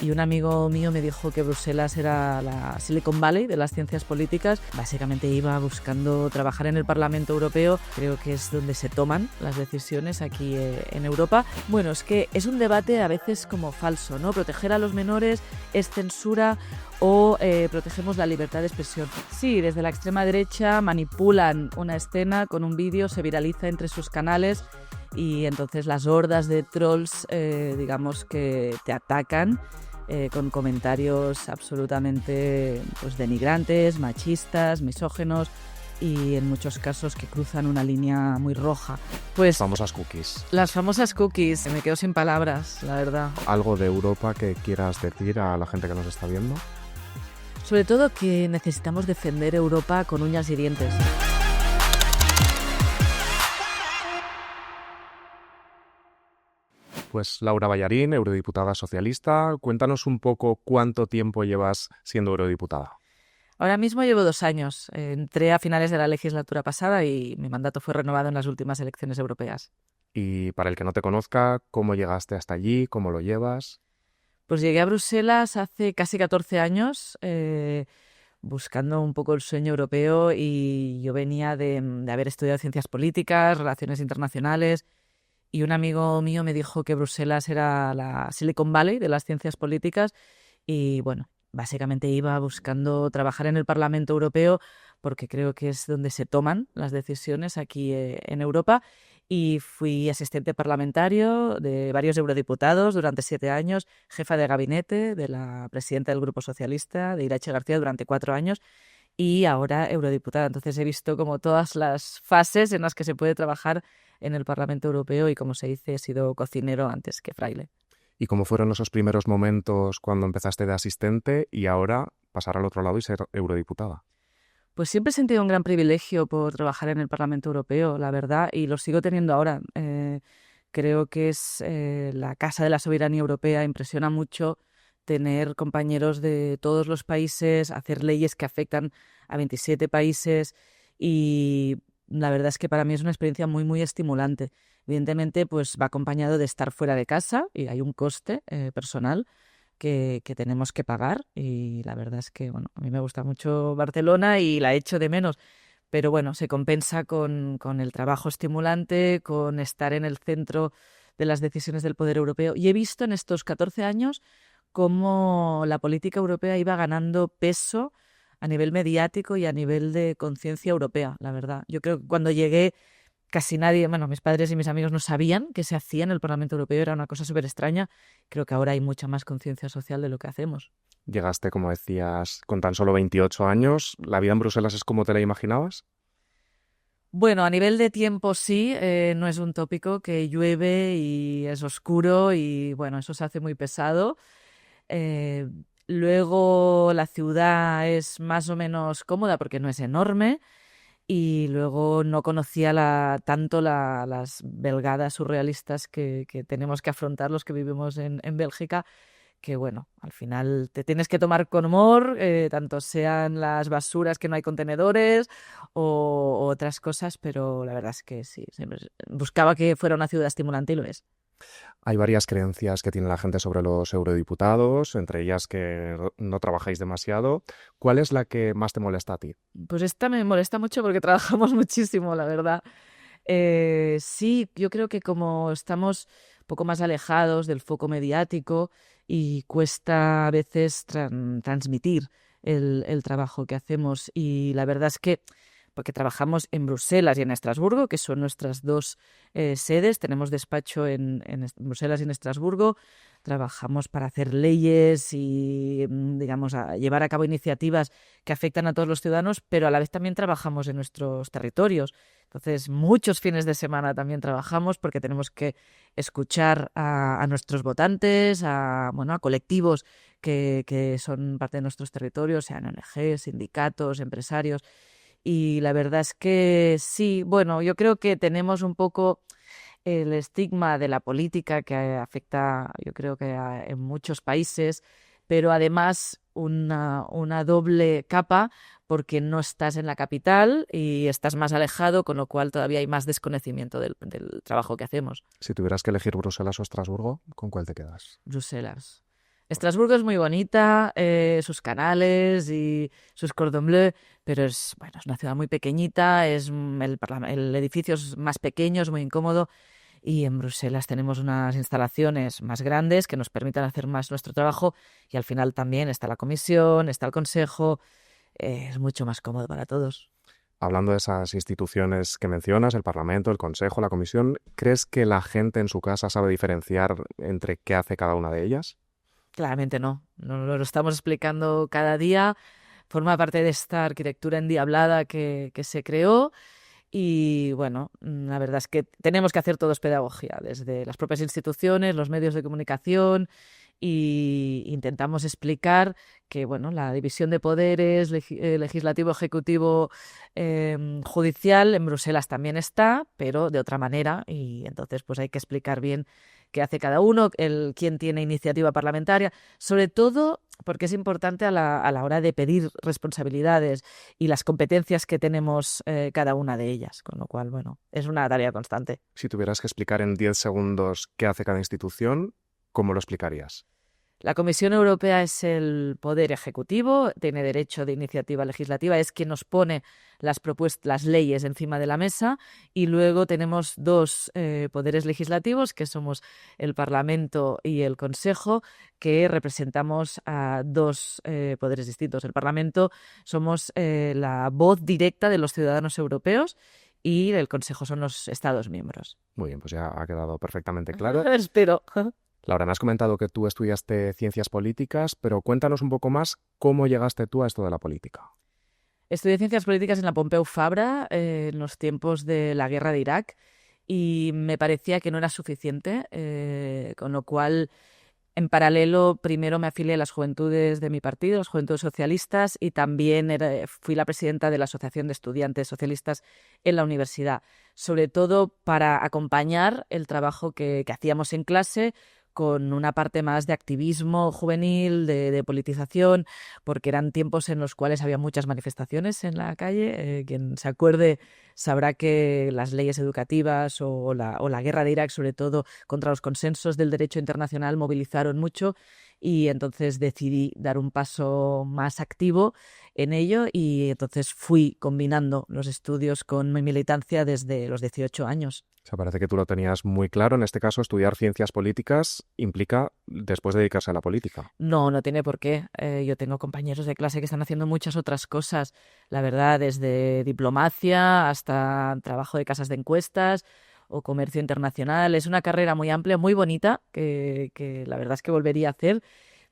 Y un amigo mío me dijo que Bruselas era la Silicon Valley de las ciencias políticas. Básicamente iba buscando trabajar en el Parlamento Europeo, creo que es donde se toman las decisiones aquí en Europa. Bueno, es que es un debate a veces como falso, ¿no? Proteger a los menores es censura o protegemos la libertad de expresión. Sí, desde la extrema derecha manipulan una escena con un vídeo, se viraliza entre sus canales y entonces las hordas de trolls, digamos que te atacan con comentarios absolutamente pues, denigrantes, machistas, misóginos y en muchos casos que cruzan una línea muy roja. Pues Famosas cookies. las famosas cookies, me quedo sin palabras, la verdad. ¿Algo de Europa que quieras decir a la gente que nos está viendo? Sobre todo que necesitamos defender Europa con uñas y dientes. Pues Laura Ballarín, eurodiputada socialista, cuéntanos un poco cuánto tiempo llevas siendo eurodiputada. Ahora mismo llevo 2 años. Entré a finales de la legislatura pasada y mi mandato fue renovado en las últimas elecciones europeas. Y para el que no te conozca, ¿cómo llegaste hasta allí? ¿Cómo lo llevas? Pues llegué a Bruselas hace casi 14 años buscando un poco el sueño europeo y yo venía de haber estudiado ciencias políticas, relaciones internacionales y un amigo mío me dijo que Bruselas era la Silicon Valley de las ciencias políticas y bueno, básicamente iba buscando trabajar en el Parlamento Europeo porque creo que es donde se toman las decisiones aquí en Europa y fui asistente parlamentario de varios eurodiputados durante 7 años, jefa de gabinete de la presidenta del Grupo Socialista, de Iratxe García, durante 4 años y ahora eurodiputada. Entonces he visto como todas las fases en las que se puede trabajar en el Parlamento Europeo y, como se dice, he sido cocinero antes que fraile. ¿Y cómo fueron esos primeros momentos cuando empezaste de asistente y ahora pasar al otro lado y ser eurodiputada? Pues siempre he sentido un gran privilegio por trabajar en el Parlamento Europeo, la verdad, y lo sigo teniendo ahora. Creo que es la Casa de la Soberanía Europea, impresiona mucho tener compañeros de todos los países, hacer leyes que afectan a 27 países y la verdad es que para mí es una experiencia muy, muy estimulante. Evidentemente, pues va acompañado de estar fuera de casa y hay un coste personal que tenemos que pagar y la verdad es que, bueno, a mí me gusta mucho Barcelona y la echo de menos, pero bueno, se compensa con el trabajo estimulante, con estar en el centro de las decisiones del poder europeo y he visto en estos 14 años cómo la política europea iba ganando peso a nivel mediático y a nivel de conciencia europea, la verdad. Yo creo que cuando llegué casi nadie, bueno, mis padres y mis amigos no sabían qué se hacía en el Parlamento Europeo, era una cosa súper extraña. Creo que ahora hay mucha más conciencia social de lo que hacemos. Llegaste, como decías, con tan solo 28 años. ¿La vida en Bruselas es como te la imaginabas? Bueno, a nivel de tiempo sí, no es un tópico que llueve y es oscuro y bueno, eso se hace muy pesado. Eh, Luego la ciudad es más o menos cómoda porque no es enorme. Y luego no conocía tanto las belgadas surrealistas que tenemos que afrontar los que vivimos en Bélgica, que bueno, al final te tienes que tomar con humor, tanto sean las basuras que no hay contenedores o otras cosas, pero la verdad es que sí, siempre buscaba que fuera una ciudad estimulante y lo es. Hay varias creencias que tiene la gente sobre los eurodiputados, entre ellas que no trabajáis demasiado. ¿Cuál es la que más te molesta a ti? Pues esta me molesta mucho porque trabajamos muchísimo, la verdad. Sí, yo creo que como estamos un poco más alejados del foco mediático y cuesta a veces transmitir el trabajo que hacemos y la verdad es que porque trabajamos en Bruselas y en Estrasburgo, que son nuestras dos sedes. Tenemos despacho en Bruselas y en Estrasburgo. Trabajamos para hacer leyes y, digamos, a llevar a cabo iniciativas que afectan a todos los ciudadanos, pero a la vez también trabajamos en nuestros territorios. Entonces, muchos fines de semana también trabajamos porque tenemos que escuchar a nuestros votantes, a colectivos que son parte de nuestros territorios, sean ONG, sindicatos, empresarios. Y la verdad es que sí, bueno, yo creo que tenemos un poco el estigma de la política que afecta, yo creo que en muchos países, pero además una doble capa porque no estás en la capital y estás más alejado, con lo cual todavía hay más desconocimiento del trabajo que hacemos. Si tuvieras que elegir Bruselas o Estrasburgo, ¿con cuál te quedas? Bruselas. Estrasburgo es muy bonita, sus canales y sus cordon bleu, pero bueno, es una ciudad muy pequeñita, el edificio es más pequeño, es muy incómodo. Y en Bruselas tenemos unas instalaciones más grandes que nos permitan hacer más nuestro trabajo, y al final también está la comisión, está el consejo, es mucho más cómodo para todos. Hablando de esas instituciones que mencionas, el Parlamento, el Consejo, la Comisión, ¿crees que la gente en su casa sabe diferenciar entre qué hace cada una de ellas? Claramente no, no lo estamos explicando cada día, forma parte de esta arquitectura endiablada que se creó. Y bueno, la verdad es que tenemos que hacer todos pedagogía, desde las propias instituciones, los medios de comunicación, y intentamos explicar que bueno, la división de poderes, legislativo, ejecutivo, judicial, en Bruselas también está, pero de otra manera, y entonces pues hay que explicar bien qué hace cada uno, quién tiene iniciativa parlamentaria, sobre todo porque es importante a la hora de pedir responsabilidades y las competencias que tenemos cada una de ellas, con lo cual, bueno, es una tarea constante. Si tuvieras que explicar en 10 segundos qué hace cada institución, ¿cómo lo explicarías? La Comisión Europea es el poder ejecutivo, tiene derecho de iniciativa legislativa, es quien nos pone las leyes encima de la mesa, y luego tenemos dos poderes legislativos, que somos el Parlamento y el Consejo, que representamos a dos poderes distintos. El Parlamento somos la voz directa de los ciudadanos europeos, y el Consejo son los Estados miembros. Muy bien, pues ya ha quedado perfectamente claro. Espero. Laura, me has comentado que tú estudiaste ciencias políticas, pero cuéntanos un poco más cómo llegaste tú a esto de la política. Estudié ciencias políticas en la Pompeu Fabra en los tiempos de la guerra de Irak, y me parecía que no era suficiente, con lo cual en paralelo primero me afilié a las juventudes de mi partido, las Juventudes Socialistas, y también fui la presidenta de la Asociación de Estudiantes Socialistas en la universidad, sobre todo para acompañar el trabajo que hacíamos en clase, con una parte más de activismo juvenil, de politización, porque eran tiempos en los cuales había muchas manifestaciones en la calle. Quien se acuerde sabrá que las leyes educativas o la guerra de Irak, sobre todo contra los consensos del derecho internacional, movilizaron mucho, y entonces decidí dar un paso más activo en ello, y entonces fui combinando los estudios con mi militancia desde los 18 años. O sea, parece que tú lo tenías muy claro. En este caso, estudiar ciencias políticas implica después dedicarse a la política. No, no tiene por qué. Yo tengo compañeros de clase que están haciendo muchas otras cosas, la verdad, desde diplomacia hasta trabajo de casas de encuestas o comercio internacional. Es una carrera muy amplia, muy bonita, que la verdad es que volvería a hacer,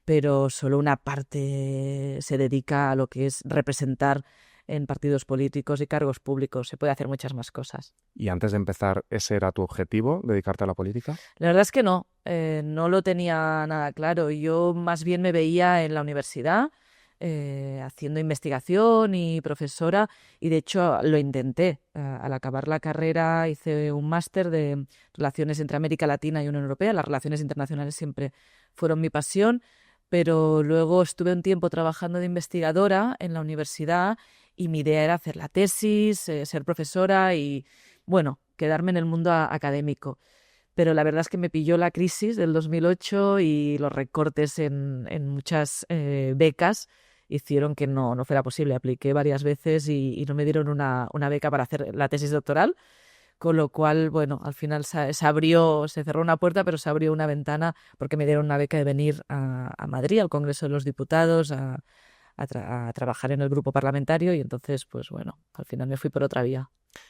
pero solo una parte se dedica a lo que es representar en partidos políticos y cargos públicos. Se puede hacer muchas más cosas. Y antes de empezar, ¿ese era tu objetivo, dedicarte a la política? La verdad es que no, no lo tenía nada claro. Yo más bien me veía en la universidad haciendo investigación y profesora, y de hecho lo intenté. Al acabar la carrera hice un máster de relaciones entre América Latina y Unión Europea. Las relaciones internacionales siempre fueron mi pasión, pero luego estuve un tiempo trabajando de investigadora en la universidad, y mi idea era hacer la tesis, ser profesora y, bueno, quedarme en el mundo académico. Pero la verdad es que me pilló la crisis del 2008, y los recortes en muchas becas hicieron que no fuera posible. Apliqué varias veces y no me dieron una beca para hacer la tesis doctoral, con lo cual, bueno, al final se cerró una puerta, pero se abrió una ventana, porque me dieron una beca de venir a Madrid, al Congreso de los Diputados, a trabajar en el grupo parlamentario, y entonces, pues bueno, al final me fui por otra vía.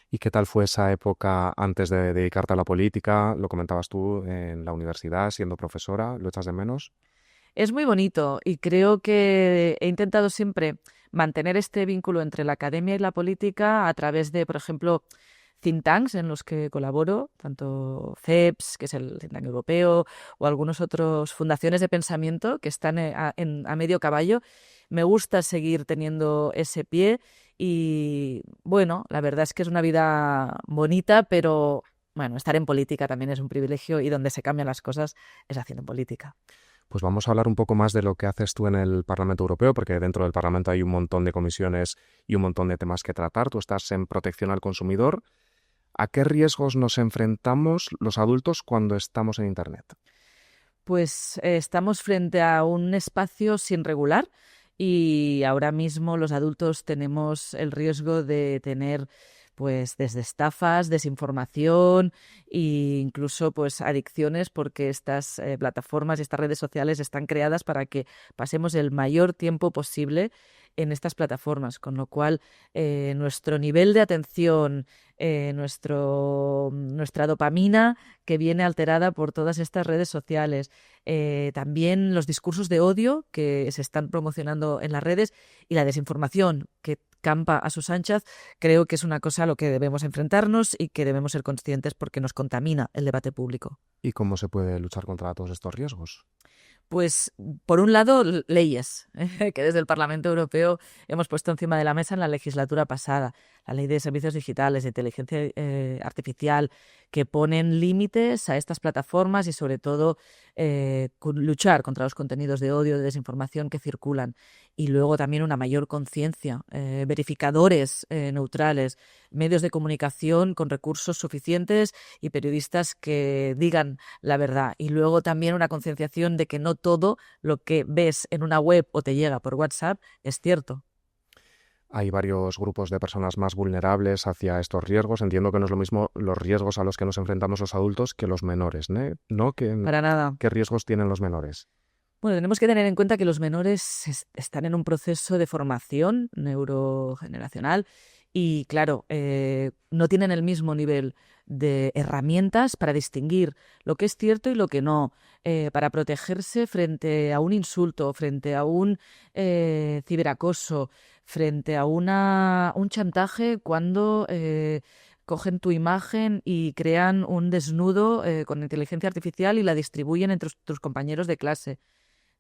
¿Y qué tal fue esa época antes de dedicarte a la política? Lo comentabas tú en la universidad, siendo profesora, ¿lo echas de menos? Es muy bonito, y creo que he intentado siempre mantener este vínculo entre la academia y la política a través de, por ejemplo, think tanks en los que colaboro, tanto CEPS, que es el think tank europeo, o algunos otros fundaciones de pensamiento que están a medio caballo. Me gusta seguir teniendo ese pie, y bueno, la verdad es que es una vida bonita, pero bueno, estar en política también es un privilegio, y donde se cambian las cosas es haciendo política. Pues vamos a hablar un poco más de lo que haces tú en el Parlamento Europeo, porque dentro del Parlamento hay un montón de comisiones y un montón de temas que tratar. Tú estás en protección al consumidor. ¿A qué riesgos nos enfrentamos los adultos cuando estamos en Internet? Pues estamos frente a un espacio sin regular y ahora mismo los adultos tenemos el riesgo de tener pues desde estafas, desinformación e incluso pues adicciones porque estas plataformas y estas redes sociales están creadas para que pasemos el mayor tiempo posible en estas plataformas, con lo cual nuestro nivel de atención, nuestra dopamina que viene alterada por todas estas redes sociales, también los discursos de odio que se están promocionando en las redes y la desinformación que campa a sus anchas, creo que es una cosa a lo que debemos enfrentarnos y que debemos ser conscientes porque nos contamina el debate público. ¿Y cómo se puede luchar contra todos estos riesgos? Pues, por un lado, leyes que desde el Parlamento Europeo hemos puesto encima de la mesa en la legislatura pasada. La Ley de Servicios Digitales, de Inteligencia Artificial, que ponen límites a estas plataformas y, sobre todo, luchar contra los contenidos de odio, de desinformación que circulan. Y luego también una mayor conciencia, verificadores neutrales, medios de comunicación con recursos suficientes y periodistas que digan la verdad. Y luego también una concienciación de que no todo lo que ves en una web o te llega por WhatsApp es cierto. Hay varios grupos de personas más vulnerables hacia estos riesgos. Entiendo que no es lo mismo los riesgos a los que nos enfrentamos los adultos que los menores, ¿no? Para nada. ¿Qué riesgos tienen los menores? Bueno, tenemos que tener en cuenta que los menores están en un proceso de formación neurogeneracional y, claro, no tienen el mismo nivel de herramientas para distinguir lo que es cierto y lo que no, para protegerse frente a un insulto, frente a un ciberacoso, frente a un chantaje cuando cogen tu imagen y crean un desnudo con inteligencia artificial y la distribuyen entre tus compañeros de clase.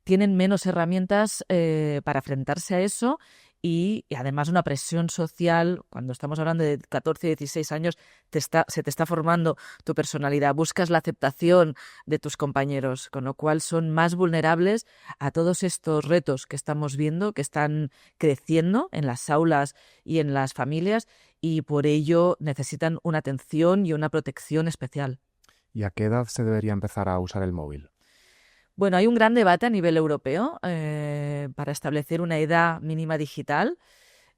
Tienen menos herramientas para enfrentarse a eso y además una presión social. Cuando estamos hablando de 14, 16 años, se te está formando tu personalidad. Buscas la aceptación de tus compañeros, con lo cual son más vulnerables a todos estos retos que estamos viendo, que están creciendo en las aulas y en las familias y por ello necesitan una atención y una protección especial. ¿Y a qué edad se debería empezar a usar el móvil? Bueno, hay un gran debate a nivel europeo para establecer una edad mínima digital.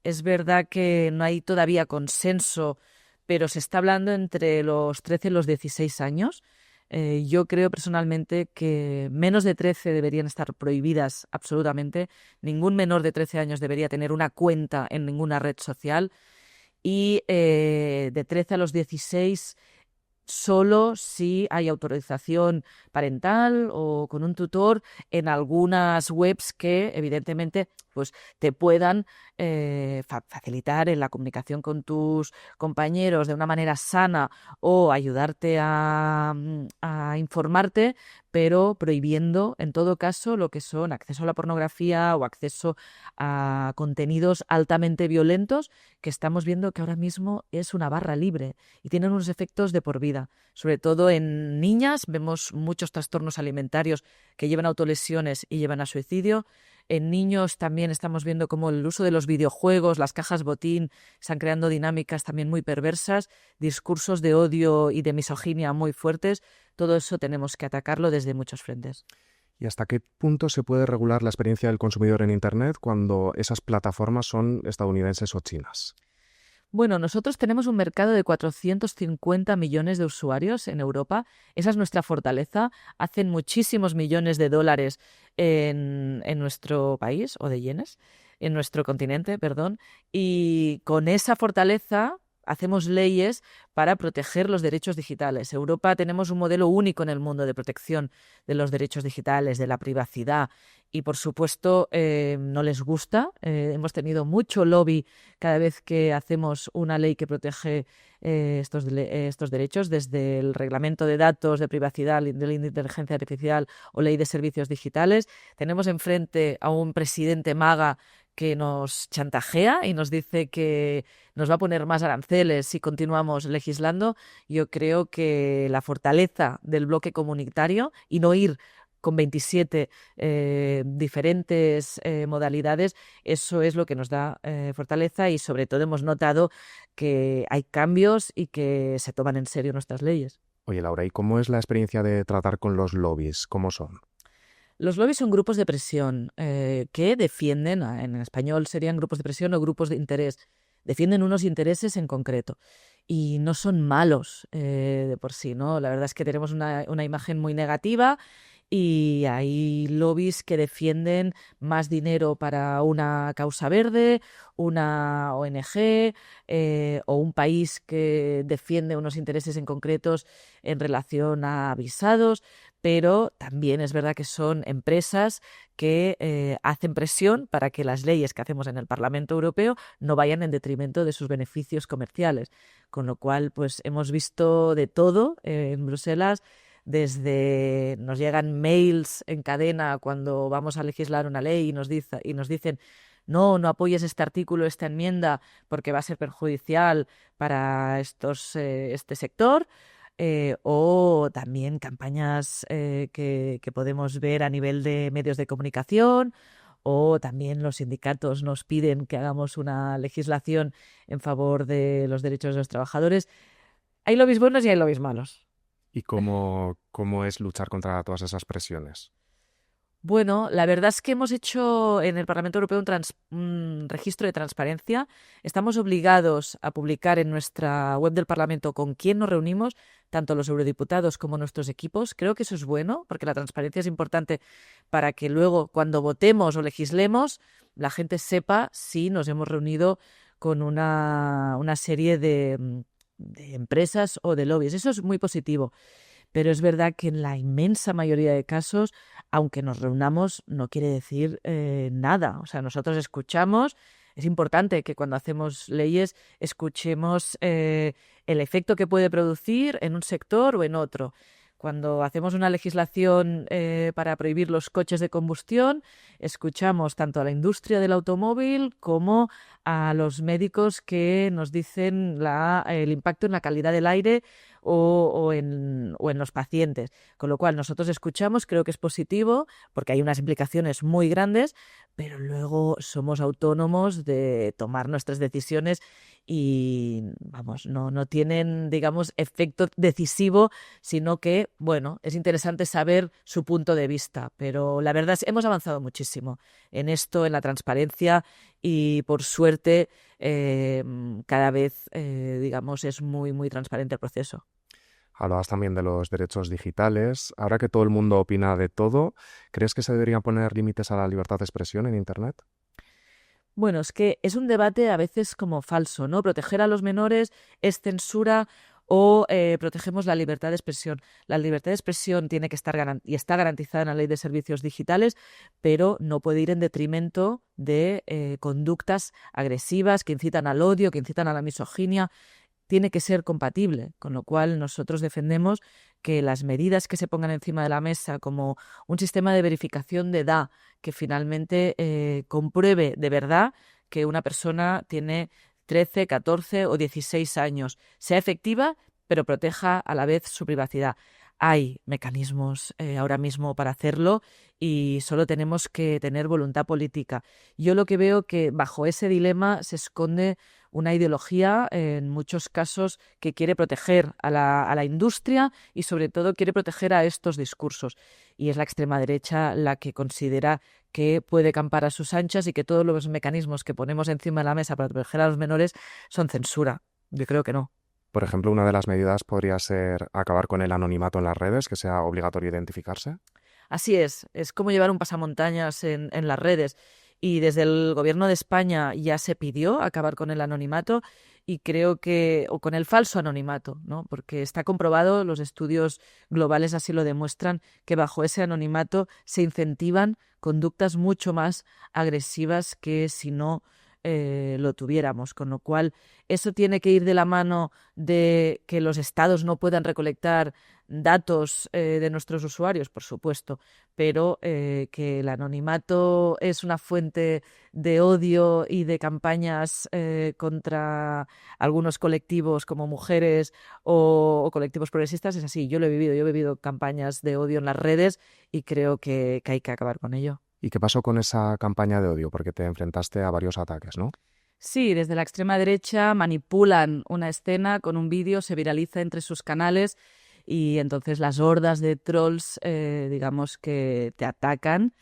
Es verdad que no hay todavía consenso, pero se está hablando entre los 13 y los 16 años. Yo creo personalmente que menos de 13 deberían estar prohibidas absolutamente. Ningún menor de 13 años debería tener una cuenta en ninguna red social. Y de 13 a los 16 solo si hay autorización parental o con un tutor en algunas webs que evidentemente pues, te puedan facilitar en la comunicación con tus compañeros de una manera sana o ayudarte a informarte, pero prohibiendo en todo caso lo que son acceso a la pornografía o acceso a contenidos altamente violentos que estamos viendo que ahora mismo es una barra libre y tienen unos efectos de por vida. Sobre todo en niñas vemos muchos trastornos alimentarios que llevan a autolesiones y llevan a suicidio. En niños también estamos viendo cómo el uso de los videojuegos, las cajas botín, están creando dinámicas también muy perversas, discursos de odio y de misoginia muy fuertes. Todo eso tenemos que atacarlo desde muchos frentes. ¿Y hasta qué punto se puede regular la experiencia del consumidor en Internet cuando esas plataformas son estadounidenses o chinas? Bueno, nosotros tenemos un mercado de 450 millones de usuarios en Europa. Esa es nuestra fortaleza. Hacen muchísimos millones de dólares en nuestro país, o de yenes, en nuestro continente, perdón. Y con esa fortaleza hacemos leyes para proteger los derechos digitales. Europa tenemos un modelo único en el mundo de protección de los derechos digitales, de la privacidad. Y, por supuesto, no les gusta. Hemos tenido mucho lobby cada vez que hacemos una ley que protege estos derechos, desde el Reglamento de Datos de Privacidad de la Inteligencia Artificial o Ley de Servicios Digitales. Tenemos enfrente a un presidente maga que nos chantajea y nos dice que nos va a poner más aranceles si continuamos legislando. Yo creo que la fortaleza del bloque comunitario y no ir con 27 diferentes modalidades, eso es lo que nos da fortaleza y sobre todo hemos notado que hay cambios y que se toman en serio nuestras leyes. Oye, Laura, ¿y cómo es la experiencia de tratar con los lobbies? ¿Cómo son? Los lobbies son grupos de presión que defienden, en español serían grupos de presión o grupos de interés, defienden unos intereses en concreto y no son malos de por sí, ¿no? La verdad es que tenemos una imagen muy negativa y hay lobbies que defienden más dinero para una causa verde, una ONG o un país que defiende unos intereses en concretos en relación a visados, pero también es verdad que son empresas que hacen presión para que las leyes que hacemos en el Parlamento Europeo no vayan en detrimento de sus beneficios comerciales. Con lo cual, pues hemos visto de todo en Bruselas. Desde nos llegan mails en cadena cuando vamos a legislar una ley y nos dicen no apoyes este artículo, esta enmienda, porque va a ser perjudicial para este sector. O también campañas que podemos ver a nivel de medios de comunicación, o también los sindicatos nos piden que hagamos una legislación en favor de los derechos de los trabajadores. Hay lobbies buenos y hay lobbies malos. ¿Y cómo es luchar contra todas esas presiones? Bueno, la verdad es que hemos hecho en el Parlamento Europeo un registro de transparencia. Estamos obligados a publicar en nuestra web del Parlamento con quién nos reunimos, tanto los eurodiputados como nuestros equipos. Creo que eso es bueno, porque la transparencia es importante para que luego, cuando votemos o legislemos, la gente sepa si nos hemos reunido con una serie de empresas o de lobbies. Eso es muy positivo. Pero es verdad que en la inmensa mayoría de casos, aunque nos reunamos, no quiere decir nada. O sea, nosotros escuchamos. Es importante que cuando hacemos leyes escuchemos el efecto que puede producir en un sector o en otro. Cuando hacemos una legislación para prohibir los coches de combustión, escuchamos tanto a la industria del automóvil como a los médicos que nos dicen el impacto en la calidad del aire o en los pacientes. Con lo cual nosotros escuchamos, creo que es positivo porque hay unas implicaciones muy grandes, pero luego somos autónomos de tomar nuestras decisiones y, vamos, no tienen, digamos, efecto decisivo, sino que, bueno, es interesante saber su punto de vista. Pero la verdad es que hemos avanzado muchísimo en esto, en la transparencia y, por suerte, cada vez, digamos, es muy, muy transparente el proceso. Hablabas también de los derechos digitales. Ahora que todo el mundo opina de todo, ¿crees que se deberían poner límites a la libertad de expresión en Internet? Bueno, es que es un debate a veces como falso, ¿no? Proteger a los menores es censura o protegemos la libertad de expresión. La libertad de expresión tiene que estar y está garantizada en la Ley de Servicios Digitales, pero no puede ir en detrimento de conductas agresivas que incitan al odio, que incitan a la misoginia. Tiene que ser compatible, con lo cual nosotros defendemos que las medidas que se pongan encima de la mesa, como un sistema de verificación de edad, que finalmente compruebe de verdad que una persona tiene 13, 14 o 16 años, sea efectiva, pero proteja a la vez su privacidad. Hay mecanismos ahora mismo para hacerlo y solo tenemos que tener voluntad política. Yo lo que veo que bajo ese dilema se esconde una ideología, en muchos casos, que quiere proteger a la industria y, sobre todo, quiere proteger a estos discursos. Y es la extrema derecha la que considera que puede campar a sus anchas y que todos los mecanismos que ponemos encima de la mesa para proteger a los menores son censura. Yo creo que no. Por ejemplo, una de las medidas podría ser acabar con el anonimato en las redes, que sea obligatorio identificarse. Así es como llevar un pasamontañas en las redes. Y desde el Gobierno de España ya se pidió acabar con el anonimato y creo que, o con el falso anonimato, ¿no? Porque está comprobado, los estudios globales así lo demuestran, que bajo ese anonimato se incentivan conductas mucho más agresivas que si no lo tuviéramos, con lo cual eso tiene que ir de la mano de que los estados no puedan recolectar datos de nuestros usuarios, por supuesto, pero que el anonimato es una fuente de odio y de campañas contra algunos colectivos como mujeres o colectivos progresistas, es así. Yo he vivido campañas de odio en las redes y creo que hay que acabar con ello. ¿Y qué pasó con esa campaña de odio? Porque te enfrentaste a varios ataques, ¿no? Sí, desde la extrema derecha manipulan una escena con un vídeo, se viraliza entre sus canales y entonces las hordas de trolls, digamos que te atacan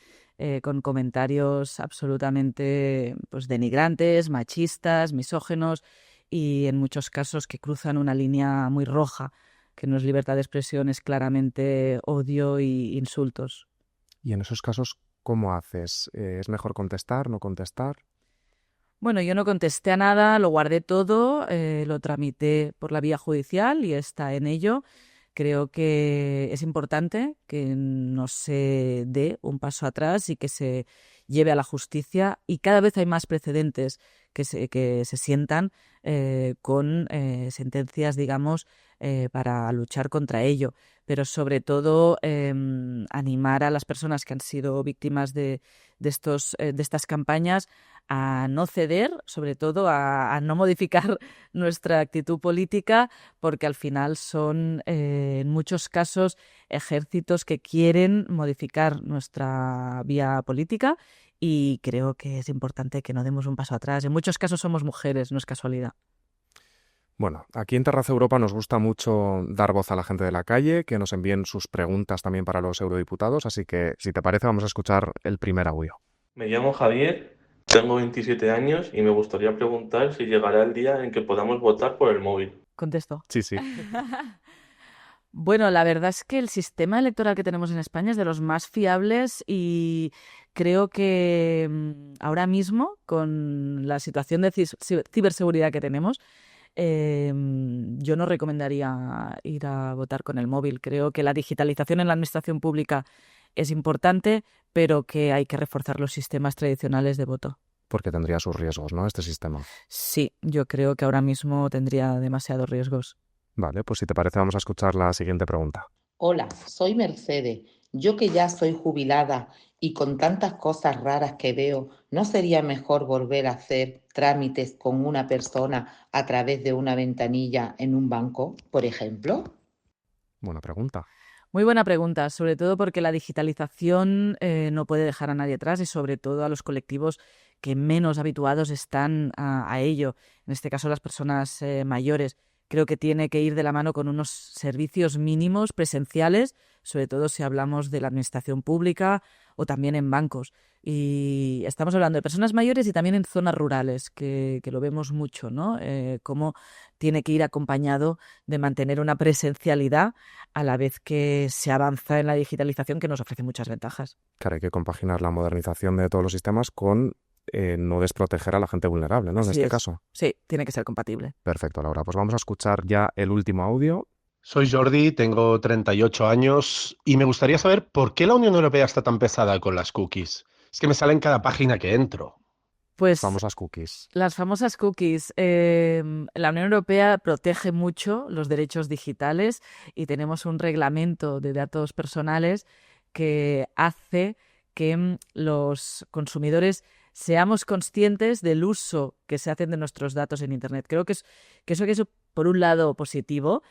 con comentarios absolutamente pues, denigrantes, machistas, misógenos y en muchos casos que cruzan una línea muy roja, que no es libertad de expresión, es claramente odio y insultos. Y en esos casos, ¿cómo haces? ¿Es mejor contestar, no contestar? Bueno, yo no contesté a nada, lo guardé todo, lo tramité por la vía judicial y está en ello. Creo que es importante que no se dé un paso atrás y que se lleve a la justicia, y cada vez hay más precedentes que se sientan con sentencias, digamos, para luchar contra ello. Pero sobre todo animar a las personas que han sido víctimas de estas campañas a no ceder, sobre todo a no modificar nuestra actitud política, porque al final son en muchos casos ejércitos que quieren modificar nuestra vía política, y creo que es importante que no demos un paso atrás. En muchos casos somos mujeres, no es casualidad. Bueno, aquí en Terraza Europa nos gusta mucho dar voz a la gente de la calle, que nos envíen sus preguntas también para los eurodiputados, así que si te parece vamos a escuchar el primer audio. Me llamo Javier, tengo 27 años y me gustaría preguntar si llegará el día en que podamos votar por el móvil. Contesto. Sí, sí. Bueno, la verdad es que el sistema electoral que tenemos en España es de los más fiables, y creo que ahora mismo, con la situación de ciberseguridad que tenemos, yo no recomendaría ir a votar con el móvil. Creo que la digitalización en la administración pública es importante, pero que hay que reforzar los sistemas tradicionales de voto. Porque tendría sus riesgos, ¿no? Este sistema. Sí, yo creo que ahora mismo tendría demasiados riesgos. Vale, pues si te parece vamos a escuchar la siguiente pregunta. Hola, soy Mercedes. Yo que ya soy jubilada y con tantas cosas raras que veo, ¿no sería mejor volver a hacer trámites con una persona a través de una ventanilla en un banco, por ejemplo? Buena pregunta. Muy buena pregunta, sobre todo porque la digitalización no puede dejar a nadie atrás, y sobre todo a los colectivos que menos habituados están a ello, en este caso las personas mayores. Creo que tiene que ir de la mano con unos servicios mínimos presenciales, sobre todo si hablamos de la administración pública o también en bancos. Y estamos hablando de personas mayores y también en zonas rurales, que lo vemos mucho, ¿no? Cómo tiene que ir acompañado de mantener una presencialidad a la vez que se avanza en la digitalización, que nos ofrece muchas ventajas. Claro, hay que compaginar la modernización de todos los sistemas con no desproteger a la gente vulnerable, ¿no? En este caso. Sí, tiene que ser compatible. Perfecto, Laura. Pues vamos a escuchar ya el último audio. Soy Jordi, tengo 38 años y me gustaría saber por qué la Unión Europea está tan pesada con las cookies. Es que me sale en cada página que entro. Pues famosas cookies. Las famosas cookies. La Unión Europea protege mucho los derechos digitales y tenemos un reglamento de datos personales que hace que los consumidores seamos conscientes del uso que se hacen de nuestros datos en Internet. Creo que eso es por un lado positivo,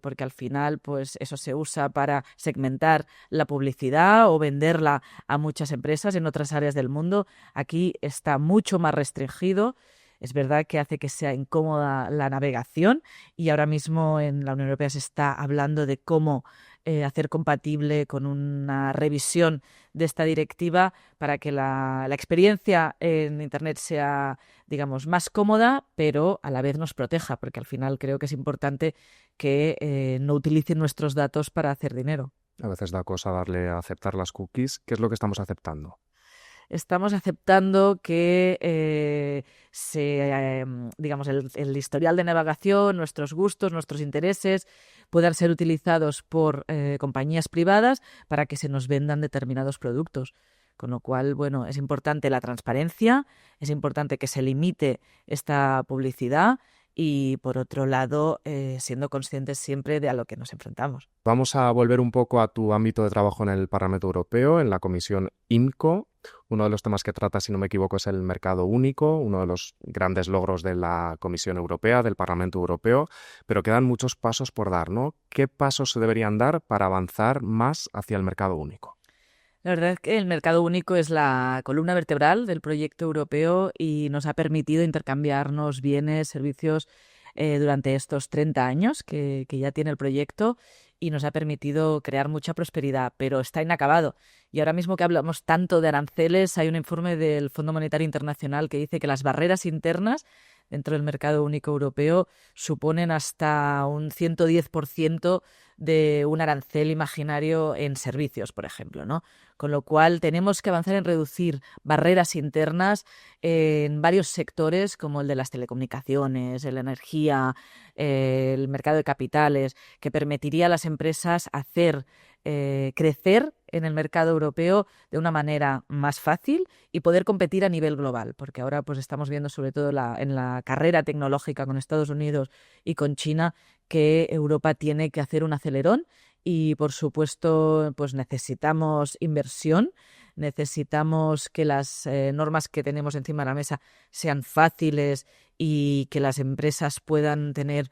porque al final pues eso se usa para segmentar la publicidad o venderla a muchas empresas en otras áreas del mundo. Aquí está mucho más restringido. Es verdad que hace que sea incómoda la navegación, y ahora mismo en la Unión Europea se está hablando de cómo hacer compatible con una revisión de esta directiva para que la experiencia en Internet sea, digamos, más cómoda, pero a la vez nos proteja, porque al final creo que es importante que no utilicen nuestros datos para hacer dinero. A veces da cosa darle a aceptar las cookies. ¿Qué es lo que estamos aceptando? Estamos aceptando que digamos, el historial de navegación, nuestros gustos, nuestros intereses puedan ser utilizados por compañías privadas para que se nos vendan determinados productos. Con lo cual, bueno, es importante la transparencia, es importante que se limite esta publicidad y, por otro lado, siendo conscientes siempre de a lo que nos enfrentamos. Vamos a volver un poco a tu ámbito de trabajo en el Parlamento Europeo, en la Comisión IMCO. Uno de los temas que trata, si no me equivoco, es el mercado único, uno de los grandes logros de la Comisión Europea, del Parlamento Europeo, pero quedan muchos pasos por dar, ¿no? ¿Qué pasos se deberían dar para avanzar más hacia el mercado único? La verdad es que el mercado único es la columna vertebral del proyecto europeo y nos ha permitido intercambiarnos bienes, servicios durante estos 30 años que ya tiene el proyecto, y nos ha permitido crear mucha prosperidad, pero está inacabado. Y ahora mismo que hablamos tanto de aranceles, hay un informe del Fondo Monetario Internacional que dice que las barreras internas dentro del mercado único europeo suponen hasta un 110% de un arancel imaginario en servicios, por ejemplo, ¿no? Con lo cual tenemos que avanzar en reducir barreras internas en varios sectores como el de las telecomunicaciones, la energía, el mercado de capitales, que permitiría a las empresas hacer crecer en el mercado europeo de una manera más fácil y poder competir a nivel global, porque ahora pues estamos viendo sobre todo en la carrera tecnológica con Estados Unidos y con China que Europa tiene que hacer un acelerón y por supuesto pues necesitamos inversión, necesitamos que las normas que tenemos encima de la mesa sean fáciles y que las empresas puedan tener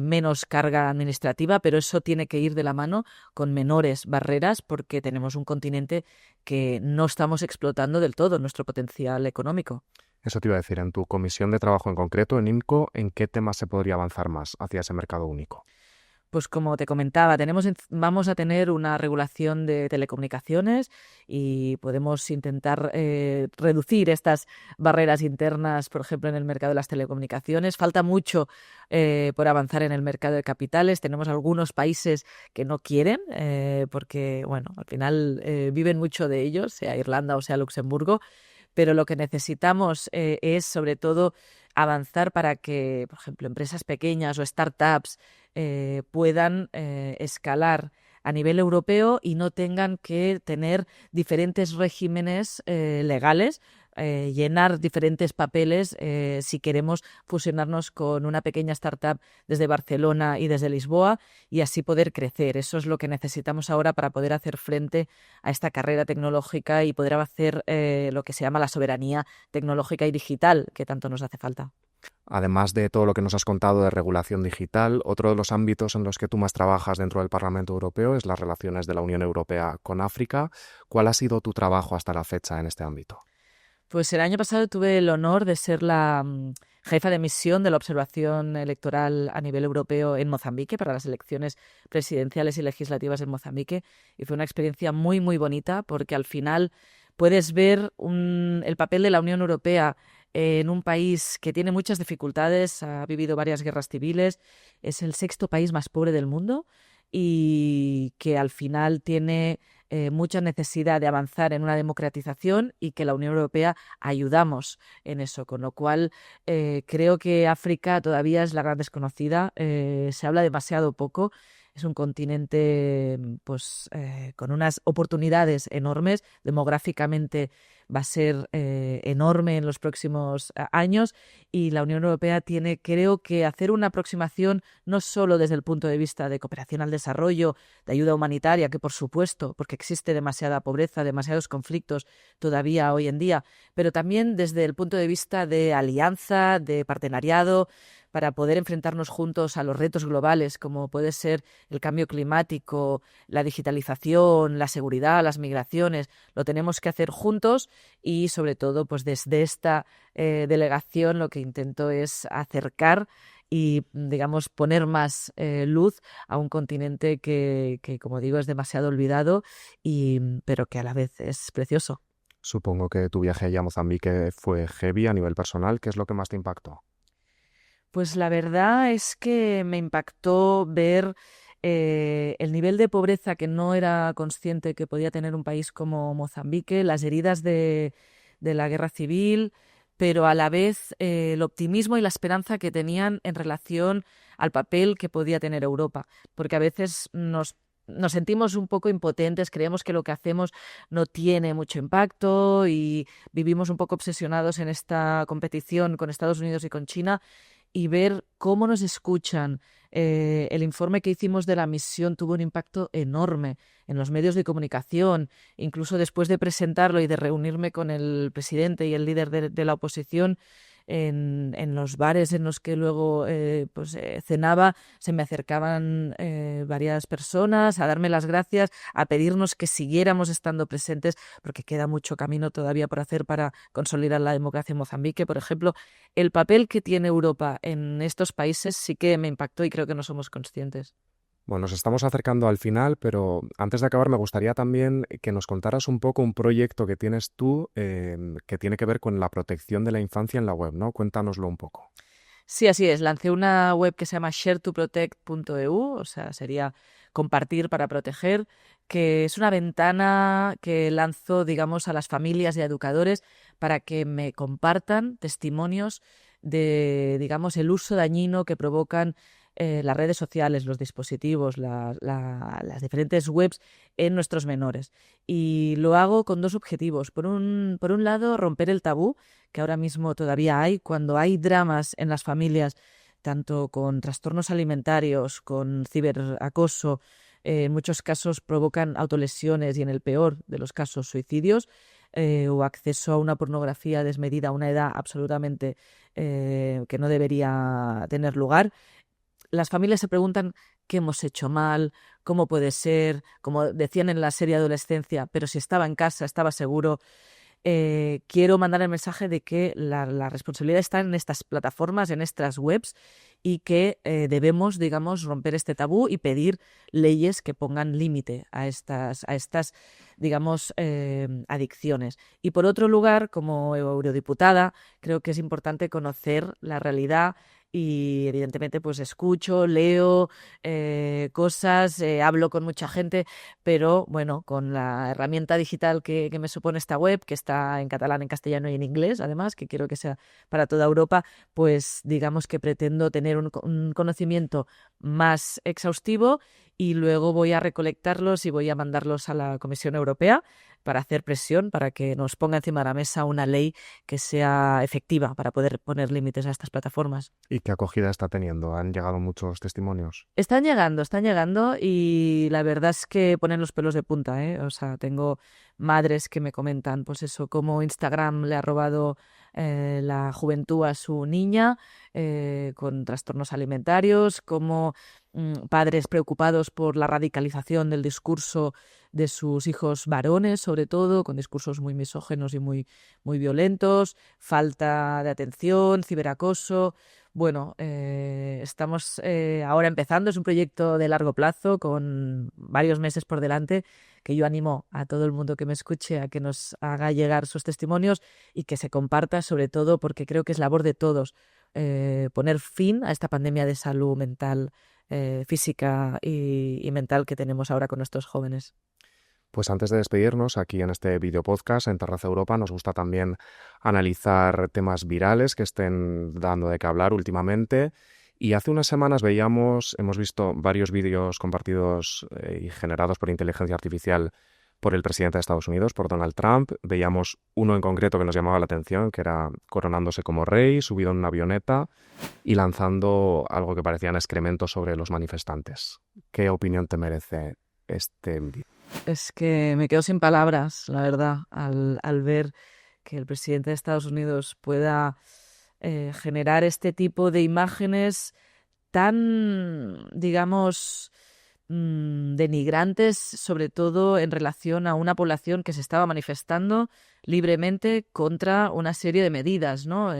menos carga administrativa, pero eso tiene que ir de la mano con menores barreras porque tenemos un continente que no estamos explotando del todo nuestro potencial económico. Eso te iba a decir, en tu comisión de trabajo en concreto, en IMCO, ¿en qué temas se podría avanzar más hacia ese mercado único? Pues como te comentaba, vamos a tener una regulación de telecomunicaciones y podemos intentar reducir estas barreras internas, por ejemplo, en el mercado de las telecomunicaciones. Falta mucho por avanzar en el mercado de capitales. Tenemos algunos países que no quieren porque, bueno, al final viven mucho de ellos, sea Irlanda o sea Luxemburgo, pero lo que necesitamos es, sobre todo, avanzar para que, por ejemplo, empresas pequeñas o startups puedan escalar a nivel europeo y no tengan que tener diferentes regímenes legales, llenar diferentes papeles si queremos fusionarnos con una pequeña startup desde Barcelona y desde Lisboa y así poder crecer. Eso es lo que necesitamos ahora para poder hacer frente a esta carrera tecnológica y poder hacer lo que se llama la soberanía tecnológica y digital que tanto nos hace falta. Además de todo lo que nos has contado de regulación digital, otro de los ámbitos en los que tú más trabajas dentro del Parlamento Europeo es las relaciones de la Unión Europea con África. ¿Cuál ha sido tu trabajo hasta la fecha en este ámbito? Pues el año pasado tuve el honor de ser la jefa de misión de la observación electoral a nivel europeo en Mozambique para las elecciones presidenciales y legislativas en Mozambique y fue una experiencia muy, muy bonita porque al final puedes ver el papel de la Unión Europea en un país que tiene muchas dificultades, ha vivido varias guerras civiles, es el 6º país más pobre del mundo y que al final tiene mucha necesidad de avanzar en una democratización y que la Unión Europea ayudamos en eso, con lo cual creo que África todavía es la gran desconocida, se habla demasiado poco. Es un continente pues, con unas oportunidades enormes, demográficamente va a ser enorme en los próximos años y la Unión Europea tiene, creo que, hacer una aproximación no solo desde el punto de vista de cooperación al desarrollo, de ayuda humanitaria, que por supuesto, porque existe demasiada pobreza, demasiados conflictos todavía hoy en día, pero también desde el punto de vista de alianza, de partenariado, para poder enfrentarnos juntos a los retos globales como puede ser el cambio climático, la digitalización, la seguridad, las migraciones. Lo tenemos que hacer juntos y sobre todo pues desde esta delegación lo que intento es acercar y, digamos, poner más luz a un continente que, como digo, es demasiado olvidado, pero que a la vez es precioso. Supongo que tu viaje allá a Mozambique fue heavy a nivel personal. ¿Qué es lo que más te impactó? Pues la verdad es que me impactó ver el nivel de pobreza que no era consciente que podía tener un país como Mozambique, las heridas de la guerra civil, pero a la vez el optimismo y la esperanza que tenían en relación al papel que podía tener Europa, porque a veces nos sentimos un poco impotentes, creemos que lo que hacemos no tiene mucho impacto y vivimos un poco obsesionados en esta competición con Estados Unidos y con China, y ver cómo nos escuchan. El informe que hicimos de la misión tuvo un impacto enorme en los medios de comunicación. Incluso después de presentarlo y de reunirme con el presidente y el líder de la oposición en los bares en los que luego cenaba, se me acercaban varias personas a darme las gracias, a pedirnos que siguiéramos estando presentes, porque queda mucho camino todavía por hacer para consolidar la democracia en Mozambique. Por ejemplo, el papel que tiene Europa en estos países sí que me impactó y creo que no somos conscientes. Bueno, nos estamos acercando al final, pero antes de acabar me gustaría también que nos contaras un poco un proyecto que tienes tú que tiene que ver con la protección de la infancia en la web, ¿no? Cuéntanoslo un poco. Sí, así es. Lancé una web que se llama sharetoprotect.eu, o sea, sería compartir para proteger, que es una ventana que lanzo, digamos, a las familias y a educadores para que me compartan testimonios de, digamos, el uso dañino que provocan las redes sociales, los dispositivos, las diferentes webs en nuestros menores. Y lo hago con dos objetivos. Por un lado, romper el tabú que ahora mismo todavía hay, cuando hay dramas en las familias, tanto con trastornos alimentarios, con ciberacoso, en muchos casos provocan autolesiones y en el peor de los casos suicidios, o acceso a una pornografía desmedida a una edad absolutamente que no debería tener lugar. Las familias se preguntan qué hemos hecho mal, cómo puede ser, como decían en la serie Adolescencia, pero si estaba en casa, estaba seguro. Quiero mandar el mensaje de que la responsabilidad está en estas plataformas, en estas webs, y que debemos, digamos, romper este tabú y pedir leyes que pongan límite a estas, digamos, adicciones. Y por otro lugar, como eurodiputada, creo que es importante conocer la realidad y evidentemente pues escucho, leo cosas, hablo con mucha gente, pero bueno, con la herramienta digital que me supone esta web, que está en catalán, en castellano y en inglés, además, que quiero que sea para toda Europa, pues digamos que pretendo tener un conocimiento más exhaustivo y luego voy a recolectarlos y voy a mandarlos a la Comisión Europea para hacer presión, para que nos ponga encima de la mesa una ley que sea efectiva para poder poner límites a estas plataformas. ¿Y qué acogida está teniendo? ¿Han llegado muchos testimonios? Están llegando y la verdad es que ponen los pelos de punta, ¿eh? O sea, tengo madres que me comentan, pues eso, cómo Instagram le ha robado la juventud a su niña con trastornos alimentarios, cómo padres preocupados por la radicalización del discurso de sus hijos varones, sobre todo, con discursos muy misóginos y muy violentos, falta de atención, ciberacoso. Bueno, estamos ahora empezando, es un proyecto de largo plazo con varios meses por delante que yo animo a todo el mundo que me escuche a que nos haga llegar sus testimonios y que se comparta, sobre todo porque creo que es labor de todos poner fin a esta pandemia de salud mental, física y mental que tenemos ahora con nuestros jóvenes. Pues antes de despedirnos, aquí en este video podcast en Terraza Europa nos gusta también analizar temas virales que estén dando de qué hablar últimamente. Y hace unas semanas hemos visto varios vídeos compartidos y generados por inteligencia artificial por el presidente de Estados Unidos, por Donald Trump. Veíamos uno en concreto que nos llamaba la atención, que era coronándose como rey, subido en una avioneta y lanzando algo que parecían excrementos sobre los manifestantes. ¿Qué opinión te merece este vídeo? Es que me quedo sin palabras, la verdad, al ver que el presidente de Estados Unidos pueda generar este tipo de imágenes tan, digamos, denigrantes, sobre todo en relación a una población que se estaba manifestando libremente contra una serie de medidas, ¿no?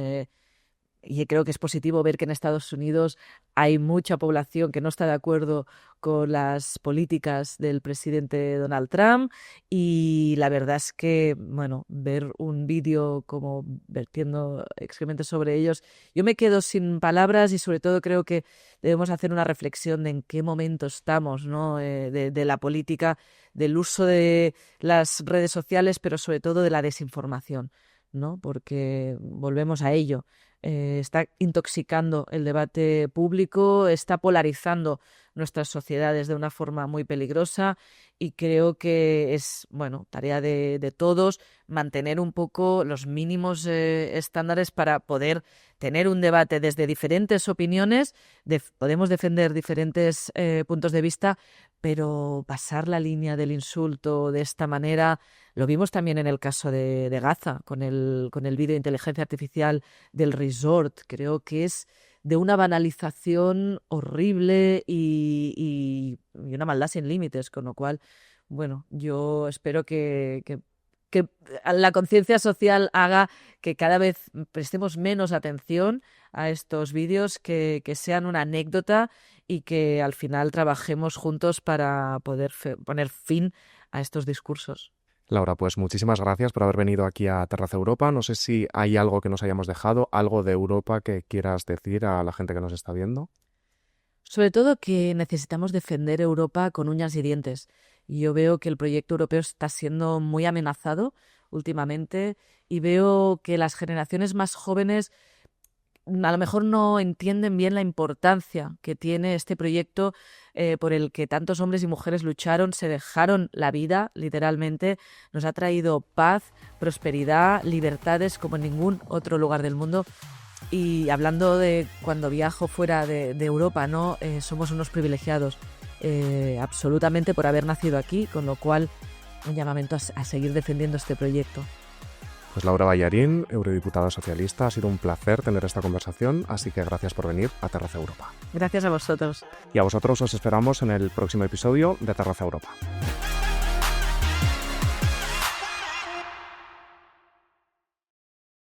Y creo que es positivo ver que en Estados Unidos hay mucha población que no está de acuerdo con las políticas del presidente Donald Trump y la verdad es que, bueno, ver un vídeo como vertiendo excrementos sobre ellos, yo me quedo sin palabras y sobre todo creo que debemos hacer una reflexión de en qué momento estamos, ¿no? De la política, del uso de las redes sociales, pero sobre todo de la desinformación, ¿no? Porque volvemos a ello. Está intoxicando el debate público, está polarizando nuestras sociedades de una forma muy peligrosa y creo que es, bueno, tarea de todos mantener un poco los mínimos estándares para poder tener un debate desde diferentes opiniones, podemos defender diferentes puntos de vista, pero pasar la línea del insulto de esta manera, lo vimos también en el caso de Gaza, con el vídeo de inteligencia artificial del resort. Creo que es de una banalización horrible y una maldad sin límites, con lo cual, bueno, yo espero que la conciencia social haga que cada vez prestemos menos atención a estos vídeos, que sean una anécdota y que al final trabajemos juntos para poder poner fin a estos discursos. Laura, pues muchísimas gracias por haber venido aquí a Terraza Europa. No sé si hay algo que nos hayamos dejado, algo de Europa que quieras decir a la gente que nos está viendo. Sobre todo que necesitamos defender Europa con uñas y dientes. Y yo veo que el proyecto europeo está siendo muy amenazado últimamente y veo que las generaciones más jóvenes a lo mejor no entienden bien la importancia que tiene este proyecto por el que tantos hombres y mujeres lucharon, se dejaron la vida, literalmente. Nos ha traído paz, prosperidad, libertades como en ningún otro lugar del mundo. Y hablando de cuando viajo fuera de Europa, ¿no? Somos unos privilegiados absolutamente por haber nacido aquí, con lo cual un llamamiento a seguir defendiendo este proyecto. Pues Laura Ballarín, eurodiputada socialista, ha sido un placer tener esta conversación, así que gracias por venir a Terraza Europa. Gracias a vosotros. Y a vosotros os esperamos en el próximo episodio de Terraza Europa.